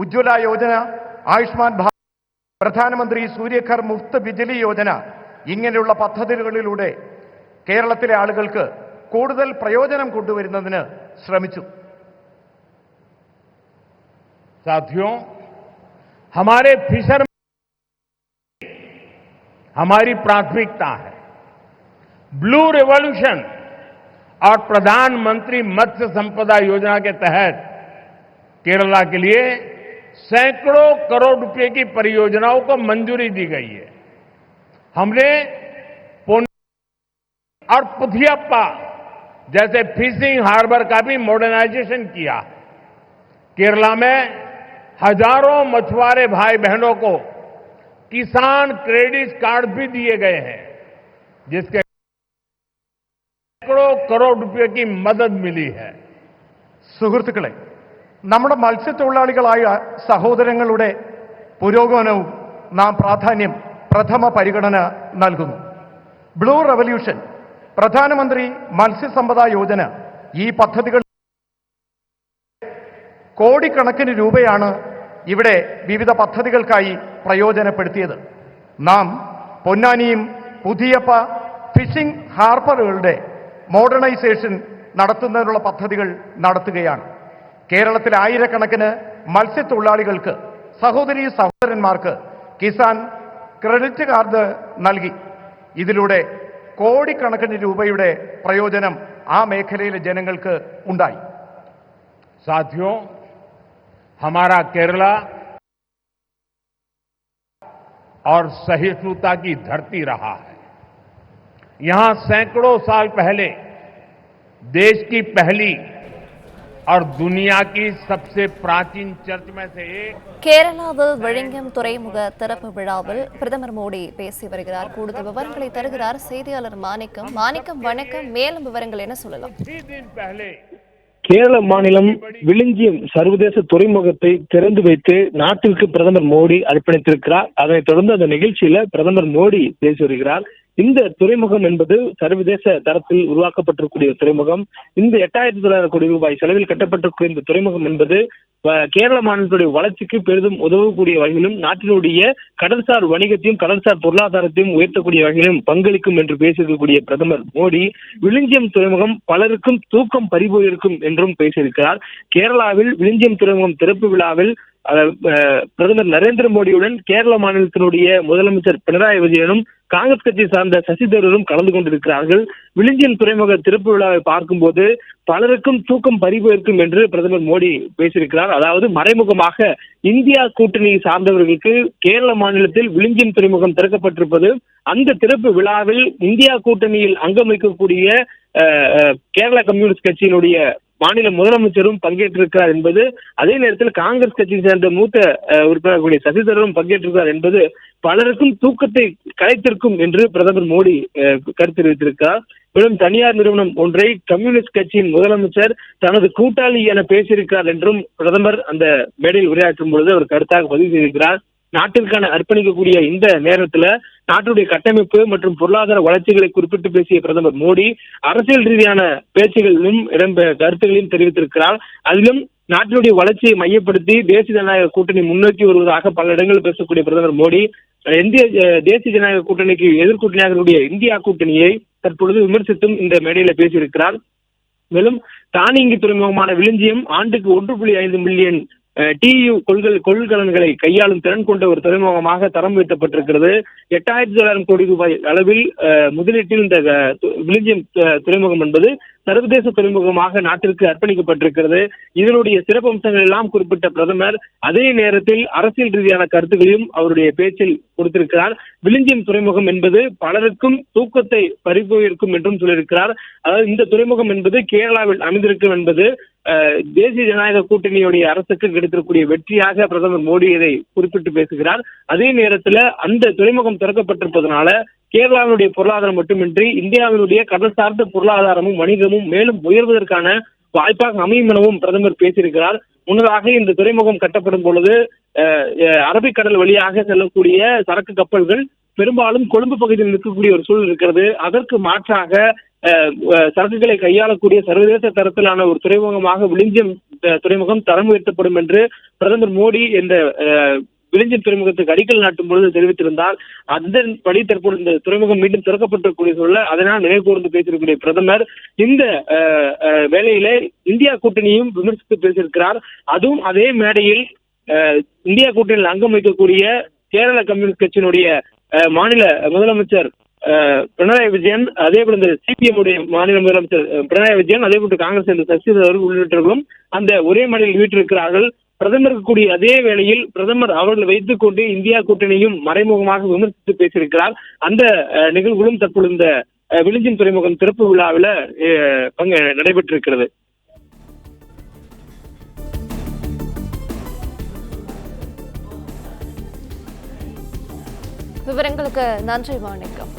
ഉജ്ജ്വല യോജന, ആയുഷ്മാൻ ഭാരത്, പ്രധാനമന്ത്രി സൂര്യഘർ മുഫ്ത് ബിജ്ലി യോജന ഇങ്ങനെയുള്ള പദ്ധതികളിലൂടെ കേരളത്തിലെ ആളുകൾക്ക് കൂടുതൽ പ്രയോജനം കൊണ്ടുവരുന്നതിന് ശ്രമിച്ചു. साथियों, हमारे फिशर हमारी प्राथमिकता है। ब्लू रिवॉल्यूशन और प्रधानमंत्री मत्स्य संपदा योजना के तहत केरला के लिए सैकड़ों करोड़ रुपए की परियोजनाओं को मंजूरी दी गई है। हमने और पुथियप्पा जैसे फिशिंग हार्बर का भी मॉडर्नाइजेशन किया। केरला में हजारों मछुआरे भाई बहनों को किसान क्रेडिट कार्ड भी दिए गए हैं, जिसके सैकड़ों करोड़ रुपए की मदद मिली है. സുഹൃത്തുക്കളെ, നമ്മുടെ മത്സ്യത്തൊഴിലാളികളായ സഹോദരങ്ങളുടെ പുരോഗമനവും നാം പ്രഥമ പരിഗണന നൽകുന്നു. ബ്ലൂ റവല്യൂഷൻ, പ്രധാനമന്ത്രി മത്സ്യസമ്പദ യോജന, ഈ പദ്ധതികൾ കോടിക്കണക്കിന് രൂപയാണ് ഇവിടെ വിവിധ പദ്ധതികൾക്കായി പ്രയോജനപ്പെടുത്തിയത്. നാം പൊന്നാനിയും പുതിയപ്പ ഫിഷിംഗ് ഹാർബറുകളുടെ മോഡേണൈസേഷൻ നടത്തുന്നതിനുള്ള പദ്ധതികൾ നടത്തുകയാണ്. കേരളത്തിലെ ആയിരക്കണക്കിന് മത്സ്യത്തൊഴിലാളികൾക്ക്, സഹോദരീ സഹോദരന്മാർക്ക് കിസാൻ ക്രെഡിറ്റ് കാർഡ് നൽകി. ഇതിലൂടെ കോടിക്കണക്കിന് രൂപയുടെ പ്രയോജനം ആ മേഖലയിലെ ജനങ്ങൾക്ക് ഉണ്ടായി. साथियों, हमारा केरला और सहिष्णुता की धरती रहा है। यहां सैकड़ों साल पहले देश की पहली और दुनिया की सबसे प्राचीन चर्च में से एक கேரளாவில் விழுங்கியம் துறைமுக திறப்பு விழாவில் பிரதமர் மோடி பேசி வருகிறார். கூடுதல் விவரங்களை தருகிறார் செய்தியாளர் மாணிக்கம். வணக்கம். மேலும் விவரங்கள் என்ன சொல்லலாம்? கேரள மாநிலம் விழுங்கியம் சர்வதேச துறைமுகத்தை திறந்து வைத்து நாட்டிற்கு பிரதமர் மோடி அர்ப்பணித்திருக்கிறார். அதனைத் தொடர்ந்து அந்த நிகழ்ச்சியில பிரதமர் மோடி பேசி வருகிறார். இந்த துறைமுகம் என்பது சர்வதேச தரத்தில் உருவாக்கப்பட்டிருக்கூடிய துறைமுகம். இந்த 8,900 கோடி ரூபாய் செலவில் கட்டப்பட்டிருக்கிற இந்த துறைமுகம் என்பது கேரள மாநிலத்துடைய வளர்ச்சிக்கு பெரிதும் உதவக்கூடிய வகையிலும் நாட்டினுடைய கடல்சார் வணிகத்தையும் கடல்சார் பொருளாதாரத்தையும் உயர்த்தக்கூடிய வகையிலும் பங்களிக்கும் என்று பேசியிருக்கக்கூடிய பிரதமர் மோடி விழுங்கியம் துறைமுகம் பலருக்கும் தூக்கம் பறிபோயிருக்கும் என்றும் பேசியிருக்கிறார். கேரளாவில் விழுங்கியம் துறைமுகம் திறப்பு விழாவில் பிரதமர் நரேந்திர மோடியுடன் கேரள மாநிலத்தினுடைய முதலமைச்சர் பினராயி விஜயனும் காங்கிரஸ் கட்சியை சார்ந்த சசி தரூரும் கலந்து கொண்டிருக்கிறார்கள். விழுங்கியம் துறைமுக திறப்பு விழாவை பார்க்கும்போது பலருக்கும் தூக்கம் பறிபோயிருக்கும் என்று பிரதமர் மோடி பேசியிருக்கிறார். அதாவது மறைமுகமாக இந்தியா கூட்டணியை சார்ந்தவர்களுக்கு கேரள மாநிலத்தில் விழுங்கியம் துறைமுகம் திறக்கப்பட்டிருப்பது, அந்த திறப்பு விழாவில் இந்தியா கூட்டணியில் அங்கம் வைக்கக்கூடிய கேரள கம்யூனிஸ்ட் கட்சியினுடைய மாநில முதலமைச்சரும் பங்கேற்றிருக்கிறார் என்பது, அதே நேரத்தில் காங்கிரஸ் கட்சியை சேர்ந்த மூத்த உறுப்பினர்களுடைய சசி தரூரும் பங்கேற்றிருக்கிறார் என்பது பலருக்கும் தூக்கத்தை கலைத்திருக்கும் என்று பிரதமர் மோடி கருத்து தெரிவித்திருக்கிறார். மேலும் தனியார் நிறுவனம் ஒன்றை கம்யூனிஸ்ட் கட்சியின் முதலமைச்சர் தனது கூட்டாளி என பேசியிருக்கிறார் என்றும் பிரதமர் அந்த மேடையில் உரையாற்றும் பொழுது அவர் கருத்தாக பதிவு செய்திருக்கிறார். நாட்டிற்கான அர்ப்பணிக்கக்கூடிய இந்த நேரத்தில் நாட்டுடைய கட்டமைப்பு மற்றும் பொருளாதார வளர்ச்சிகளை குறிப்பிட்டு பேசிய பிரதமர் மோடி அரசியல் ரீதியான பேச்சுகளிலும் கருத்துகளையும் தெரிவித்திருக்கிறார். அதிலும் நாட்டினுடைய வளர்ச்சியை மையப்படுத்தி தேசிய ஜனநாயக கூட்டணி முன்னோக்கி வருவதாக பல இடங்களில் பேசக்கூடிய பிரதமர் மோடி தேசிய ஜனநாயக கூட்டணிக்கு எதிர்கூட்டணியாக இருக்கக்கூடிய இந்தியா கூட்டணியை தற்பொழுது விமர்சித்தும் இந்த மேடையில பேசியிருக்கிறார். மேலும் தானியங்கி துறைமுகமான விழுங்கியம் ஆண்டுக்கு 1.5 மில்லியன் TEU கொள்கலன்களை கையாளும் திறன் கொண்ட ஒரு துறைமுகமாக தரம் உயர்த்தப்பட்டிருக்கிறது. 8,900 கோடி ரூபாய் அளவில் முதலீட்டில் இந்த விழுங்கியம் துறைமுகம் என்பது சர்வதேச துறைமுகமாக நாட்டிற்கு அர்ப்பணிக்கப்பட்டிருக்கிறது. இதனுடைய சிறப்பம்சங்கள் எல்லாம் குறிப்பிட்ட பிரதமர் அதே நேரத்தில் அரசியல் ரீதியான கருத்துக்களையும் அவருடைய பேச்சில் கொடுத்திருக்கிறார். விழுங்கியம் துறைமுகம் என்பது பலருக்கும் தூக்கத்தை பறிபோயிருக்கும் என்றும் சொல்லியிருக்கிறார். அதாவது இந்த துறைமுகம் என்பது கேரளாவில் அமைந்திருக்கும் என்பது தேசிய ஜனநாயக கூட்டணியுடைய அரசுக்கு கிடைத்திருக்கக்கூடிய வெற்றியாக பிரதமர் மோடி இதை குறிப்பிட்டு பேசுகிறார். அதே நேரத்தில் அந்த துறைமுகம் திறக்கப்பட்டிருப்பதனால கேரளாவினுடைய பொருளாதாரம் மட்டுமின்றி இந்தியாவினுடைய கடல் சார்ந்த பொருளாதாரமும் வணிகமும் மேலும் உயர்வதற்கான வாய்ப்பாக அமையும் எனவும் பிரதமர் பேசியிருக்கிறார். முன்னதாக இந்த துறைமுகம் கட்டப்படும் பொழுது அரபிக்கடல் வழியாக செல்லக்கூடிய சரக்கு கப்பல்கள் பெரும்பாலும் கொழும்பு பகுதியில் இருக்கக்கூடிய ஒரு சூழல் இருக்கிறது. அதற்கு மாற்றாக சரக்குகளை கையாளக்கூடிய சர்வதேச தரத்திலான ஒரு துறைமுகமாக விழிஞ்சியம் துறைமுகம் தரம் உயர்த்தப்படும் என்று பிரதமர் மோடி இந்த விழிஞ்சியம் துறைமுகத்துக்கு அடிக்கல் நாட்டும் பொழுது தெரிவித்திருந்தால் அதன்படி தற்போது இந்த துறைமுகம் மீண்டும் திறக்கப்பட்டிருக்கூடிய சூழல அதனால் நினைவு கூர்ந்து பேசியிருக்கூடிய பிரதமர் இந்த வேளையிலே இந்தியா கூட்டணியும் விமர்சித்து பேசியிருக்கிறார். அதுவும் அதே மேடையில் இந்தியா கூட்டணியில் அங்கம் வைக்கக்கூடிய கேரள கம்யூனிஸ்ட் கட்சியினுடைய மாநில முதலமைச்சர் பினராயி விஜயன், அதே போல இந்த சிபிஎம் உடைய மாநில முதலமைச்சர் பினராயி விஜயன், அதே போன்று காங்கிரஸ் என்ற சசி அவர்கள் உள்ளிட்டவர்களும் அந்த ஒரே மேடையில் வீட்டிருக்கிறார்கள். பிரதமருக்கு கூடிய அதே வேளையில் பிரதமர் அவர்கள் வைத்துக் கொண்டு இந்தியா கூட்டணியும் மறைமுகமாக விமர்சித்து பேசியிருக்கிறார். அந்த நிகழ்வுகளும் தற்போது இந்த விழிஞ்சியம் துறைமுகம் திறப்பு விழாவில் நடைபெற்றிருக்கிறது. விவரங்களுக்கு நன்றி மாணிக்கம்.